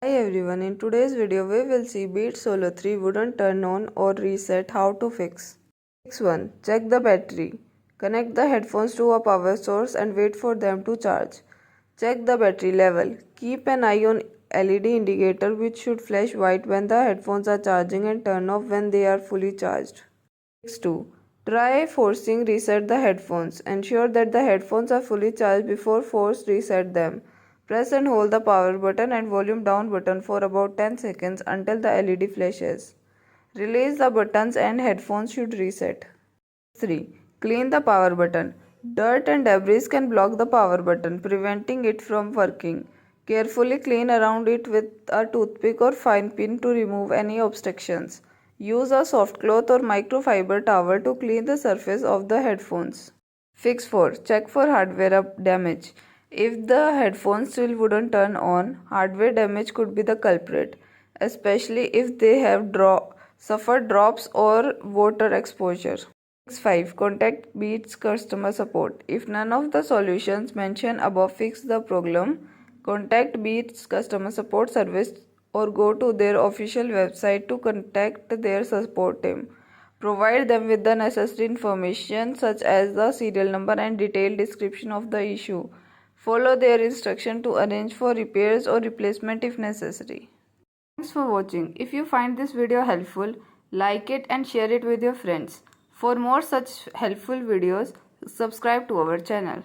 Hi everyone, in today's video we will see Beats Solo 3 wouldn't turn on or reset, how to fix. Fix 1. Check the battery. Connect the headphones to a power source and wait for them to charge. Check the battery level. Keep an eye on LED indicator which should flash white when the headphones are charging and turn off when they are fully charged. Fix 2. Try forcing reset the headphones. Ensure that the headphones are fully charged before force reset them. Press and hold the power button and volume down button for about 10 seconds until the LED flashes. Release the buttons and headphones should reset. 3. Clean the power button. Dirt and debris can block the power button, preventing it from working. Carefully clean around it with a toothpick or fine pin to remove any obstructions. Use a soft cloth or microfiber towel to clean the surface of the headphones. Fix 4. Check for hardware damage. If the headphones still wouldn't turn on, hardware damage could be the culprit, especially if they have suffered drops or water exposure. Fix 5. Contact Beats customer support. If none of the solutions mentioned above fix the problem, contact Beats customer support service or go to their official website to contact their support team. Provide them with the necessary information such as the serial number and detailed description of the issue. Follow their instruction to arrange for repairs or replacement if necessary. Thanks for watching. If you find this video helpful, like it and share it with your friends. For more such helpful videos, subscribe to our channel.